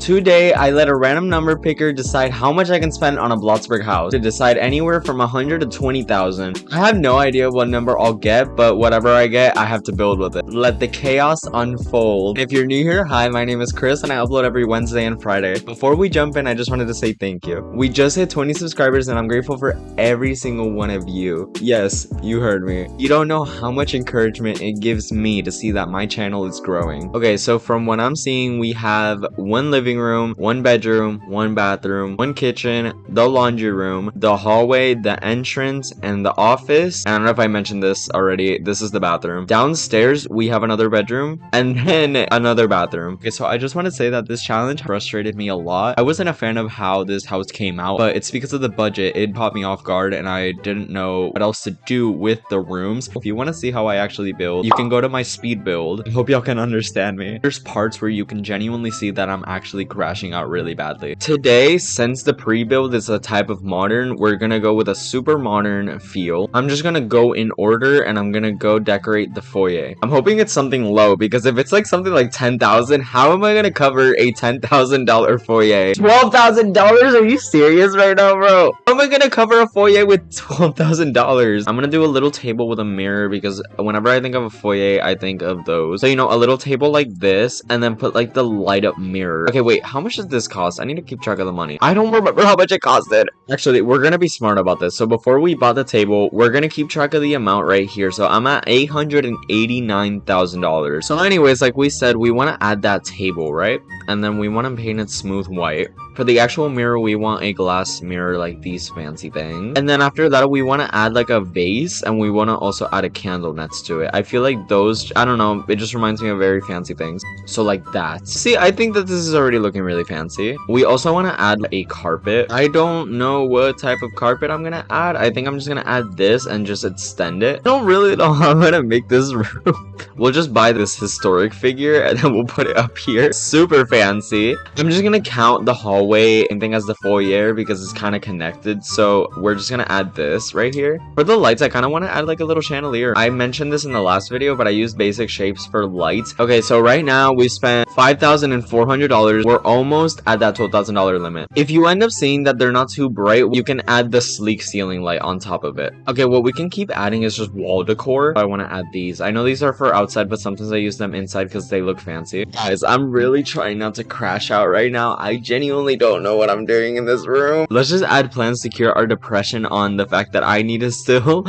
Today, I let a random number picker decide how much I can spend on a Bloxburg house to decide anywhere from 100 to 20,000. I have no idea what number I'll get, but whatever I get, I have to build with it. Let the chaos unfold. If you're new here, hi, my name is Chris and I upload every Wednesday and Friday. Before we jump in, I just wanted to say thank you. We just hit 20 subscribers and I'm grateful for every single one of you. Yes, you heard me. You don't know how much encouragement it gives me to see that my channel is growing. Okay, so from what I'm seeing, we have one living room, one bedroom, one bathroom, one kitchen, the laundry room, the hallway, the entrance, and the office. I don't know if I mentioned this already. This is the bathroom. Downstairs, we have another bedroom and then another bathroom. Okay, so I just want to say that this challenge frustrated me a lot. I wasn't a fan of how this house came out, but it's because of the budget. It caught me off guard and I didn't know what else to do with the rooms. If you want to see how I actually build, you can go to my speed build. I hope y'all can understand me. There's parts where you can genuinely see that I'm actually crashing out really badly. Today, since the pre-build is a type of modern, we're gonna go with a super modern feel. I'm just gonna go in order and I'm gonna go decorate the foyer. I'm hoping it's something low because if it's like something like 10,000, how am I gonna cover a $10,000 foyer? $12,000? Are you serious right now, bro? How am I gonna cover a foyer with $12,000? I'm gonna do a little table with a mirror because whenever I think of a foyer, I think of those. So, you know, a little table like this and then put like the light up mirror. Okay, wait, how much does this cost? I need to keep track of the money. I don't remember how much it costed. Actually, we're gonna be smart about this. So before we bought the table, we're gonna keep track of the amount right here. So I'm at $889,000. So anyways, like we said, we want to add that table, right? And then we want to paint it smooth white. For the actual mirror, we want a glass mirror like these fancy things. And then after that, we want to add like a vase and we want to also add a candle next to it. I feel like those, I don't know, it just reminds me of very fancy things. So like that. See, I think that this is already looking really fancy. We also want to add a carpet. I don't know what type of carpet I'm going to add. I think I'm just going to add this and just extend it. I don't really know how I'm going to make this room. We'll just buy this historic figure and then we'll put it up here. Super fancy. I'm just going to count the hallway same thing as the foyer because it's kind of connected, so we're just gonna add this right here. For the lights, I kind of want to add like a little chandelier. I mentioned this in the last video, but I used basic shapes for lights. Okay, so right now we spent $5,400. We're almost at that $12,000 limit. If you end up seeing that they're not too bright, you can add the sleek ceiling light on top of it. Okay, what we can keep adding is just wall decor. I want to add these. I know these are for outside, but sometimes I use them inside because they look fancy. Guys, I'm really trying not to crash out right now. I genuinely don't know what I'm doing in this room. Let's just add plans to cure our depression on the fact that I need to still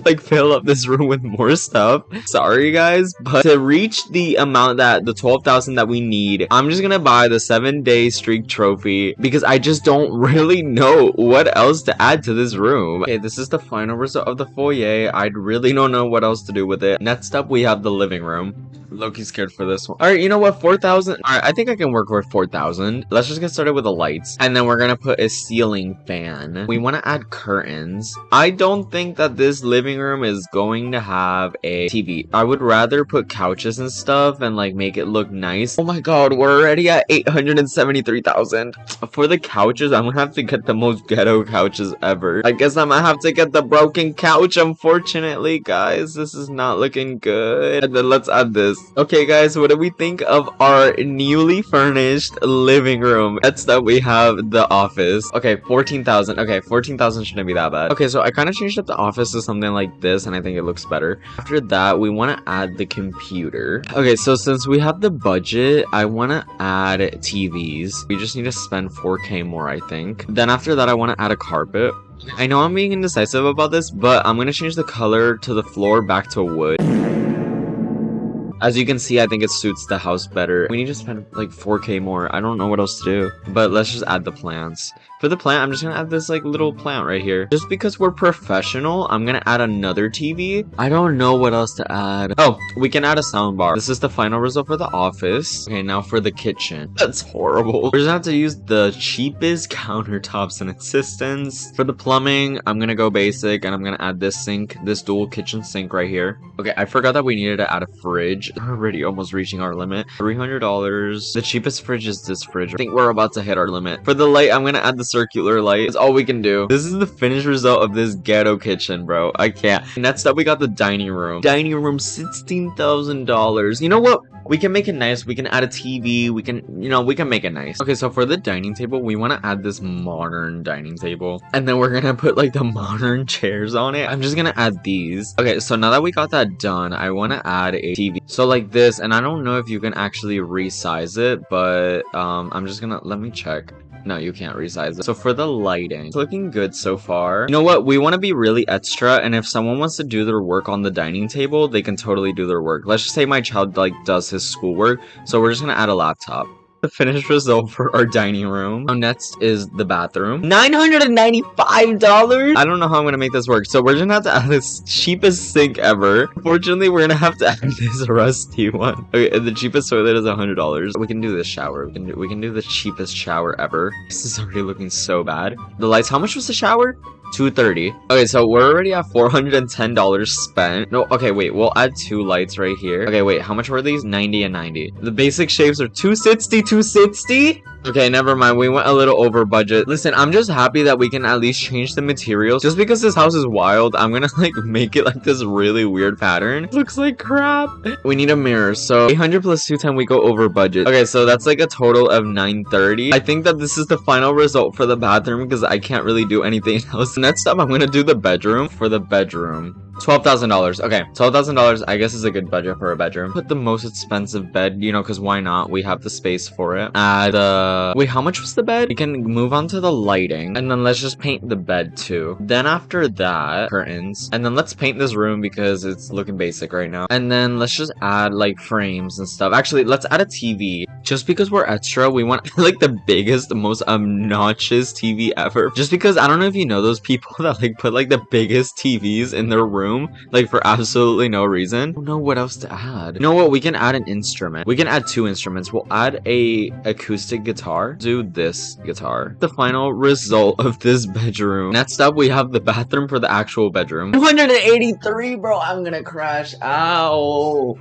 like fill up this room with more stuff. Sorry guys, but to reach the amount that the 12,000 that we need, I'm just gonna buy the 7-day streak trophy because I just don't really know what else to add to this room. Okay, this is the final result of the foyer. I really don't know what else to do with it. Next up, we have the living room. Low-key scared for this one. All right, you know what? 4,000. All right, I think I can work with 4,000. Let's just get started with the lights. And then we're going to put a ceiling fan. We want to add curtains. I don't think that this living room is going to have a TV. I would rather put couches and stuff and like make it look nice. Oh my God, we're already at 873,000. For the couches, I'm going to have to get the most ghetto couches ever. I guess I'm going to have to get the broken couch, unfortunately, guys. This is not looking good. And then let's add this. Okay guys, what do we think of our newly furnished living room? Next up we have the office. Okay, 14,000. Okay, 14,000 shouldn't be that bad. Okay, so I kind of changed up the office to something like this and I think it looks better. After that, we want to add the computer. Okay, so since we have the budget, I want to add TVs. We just need to spend 4K more, I think. Then after that, I want to add a carpet. I know I'm being indecisive about this, but I'm going to change the color to the floor back to wood. As you can see, I think it suits the house better. We need to spend like 4K more. I don't know what else to do. But let's just add the plants. For the plant, I'm just gonna add this like little plant right here. Just because we're professional, I'm gonna add another TV. I don't know what else to add. Oh, we can add a sound bar. This is the final result for the office. Okay, now for the kitchen. That's horrible. We're just gonna have to use the cheapest countertops and assistants. For the plumbing, I'm gonna go basic and I'm gonna add this sink, this dual kitchen sink right here. Okay, I forgot that we needed to add a fridge. We're already almost reaching our limit. $300. The cheapest fridge is this fridge. I think we're about to hit our limit. For the light, I'm gonna add the circular light. It's all we can do. This is the finished result of this ghetto kitchen, bro. I can't. Next up, we got the dining room. Dining room, $16,000. You know what? We can make it nice. We can add a TV. We can, you know, we can make it nice. Okay, so for the dining table, we want to add this modern dining table. And then we're going to put like the modern chairs on it. I'm just going to add these. Okay, so now that we got that done, I want to add a TV. So like this, and I don't know if you can actually resize it, but I'm just going to, let me check. No, you can't resize it. So for the lighting, it's looking good so far. You know what? We want to be really extra, and if someone wants to do their work on the dining table, they can totally do their work. Let's just say my child like does his schoolwork, so we're just gonna add a laptop. The finished result for our dining room. Now next is the bathroom. $995. I don't know how I'm gonna make this work, so we're gonna have to add this cheapest sink ever. Unfortunately, we're gonna have to add this rusty one. Okay, the cheapest toilet is $100. We can do this shower. We can do the cheapest shower ever. This is already looking so bad. The lights. How much was the shower? $230. Okay, so we're already at $410 spent. No, okay, wait, we'll add 2 lights right here. Okay, wait, how much were these? 90 and 90. The basic shapes are 260. Okay, never mind. We went a little over budget. Listen, I'm just happy that we can at least change the materials. Just because this house is wild, I'm gonna like make it like this really weird pattern. It looks like crap. We need a mirror. So 800 plus 210, we go over budget. Okay, so that's like a total of 930. I think that this is the final result for the bathroom because I can't really do anything else. Next up, I'm gonna do the bedroom. For the bedroom, $12,000. Okay, $12,000 I guess is a good budget for a bedroom. Put the most expensive bed, you know, because why not? We have the space for it. Add wait, how much was the bed? We can move on to the lighting, and then let's just paint the bed too. Then after that, curtains, and then let's paint this room because it's looking basic right now. And then let's just add like frames and stuff. Actually, let's add a TV. Just because we're extra, we want like the biggest, most obnoxious TV ever. Just because I don't know if you know those people that like put like the biggest TVs in their room, like for absolutely no reason. I don't know what else to add. You know what? We can add an instrument. We can add 2 instruments. We'll add a acoustic guitar. Do this guitar. The final result of this bedroom. Next up, we have the bathroom for the actual bedroom. 283, bro. I'm gonna crash. Ow.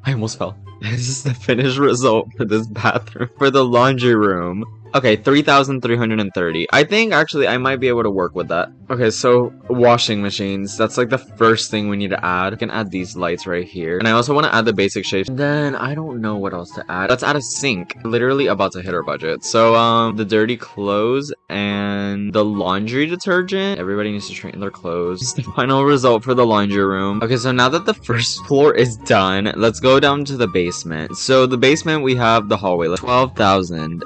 I almost fell. This is the finished result for this bathroom. For the laundry room. Okay, 3,330. I think actually I might be able to work with that. Okay, so washing machines. That's like the first thing we need to add. We can add these lights right here. And I also want to add the basic shapes. And then I don't know what else to add. Let's add a sink. Literally about to hit our budget. So the dirty clothes and the laundry detergent. Everybody needs to straighten their clothes. This is the final result for the laundry room. Okay, so now that the first floor is done, let's go down to the basement. So the basement, we have the hallway. 12,000.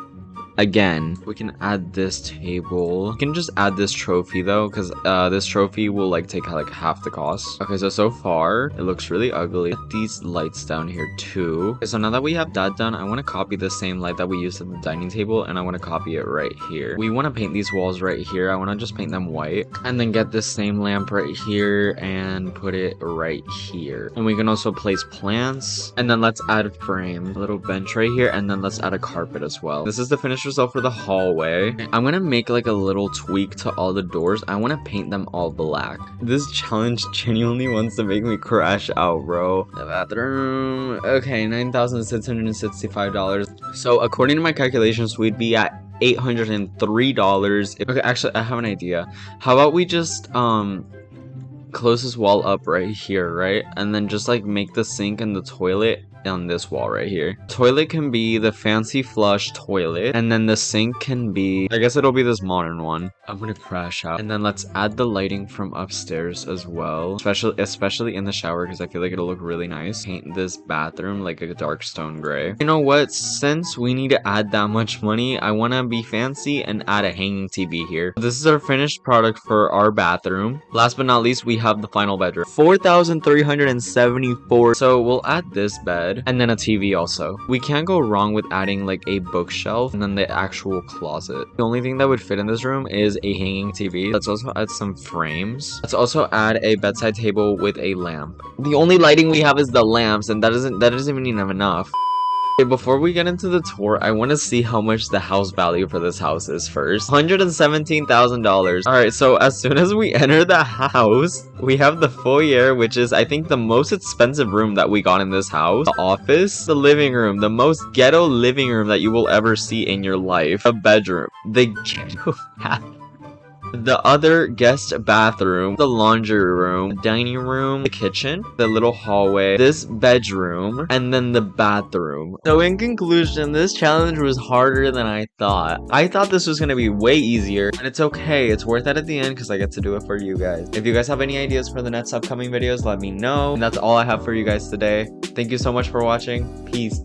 Again, we can add this table. We can just add this trophy though, because this trophy will like take like half the cost. Okay, so far it looks really ugly. Get these lights down here too. Okay, so now that we have that done, I want to copy the same light that we used at the dining table, and I want to copy it right here. We want to paint these walls right here. I want to just paint them white, and then get this same lamp right here and put it right here. And we can also place plants, and then let's add a frame, a little bench right here, and then let's add a carpet as well. This is the finished result for the hallway. I'm gonna make like a little tweak to all the doors. I want to paint them all black. This challenge genuinely wants to make me crash out, bro. The bathroom. Okay, $9,665. So according to my calculations, we'd be at $803. Okay, actually, I have an idea. How about we just close this wall up right here, right? And then just like make the sink and the toilet on this wall right here. Toilet can be the fancy flush toilet, and then the sink can be, I guess it'll be this modern one. I'm gonna crash out. And then let's add the lighting from upstairs as well, especially in the shower, because I feel like it'll look really nice. Paint this bathroom like a dark stone gray. You know what? Since we need to add that much money, I want to be fancy and add a hanging TV here. This is our finished product for our bathroom. Last but not least, we have the final bedroom. 4,374. So we'll add this bed and then a TV also. We can't go wrong with adding like a bookshelf and then the actual closet. The only thing that would fit in this room is a hanging TV. Let's also add some frames. Let's also add a bedside table with a lamp. The only lighting we have is the lamps, and that isn't even enough. Okay, before we get into the tour, I want to see how much the house value for this house is first. $117,000. Alright, so as soon as we enter the house, we have the foyer, which is, I think, the most expensive room that we got in this house. The office, the living room, the most ghetto living room that you will ever see in your life. A bedroom. The ghetto the other guest bathroom, the laundry room, the dining room, the kitchen, the little hallway, this bedroom, and then the bathroom. So in conclusion, this challenge was harder than I thought. I thought this was gonna be way easier, and it's okay. It's worth it at the end because I get to do it for you guys. If you guys have any ideas for the next upcoming videos, let me know. And that's all I have for you guys today. Thank you so much for watching. Peace.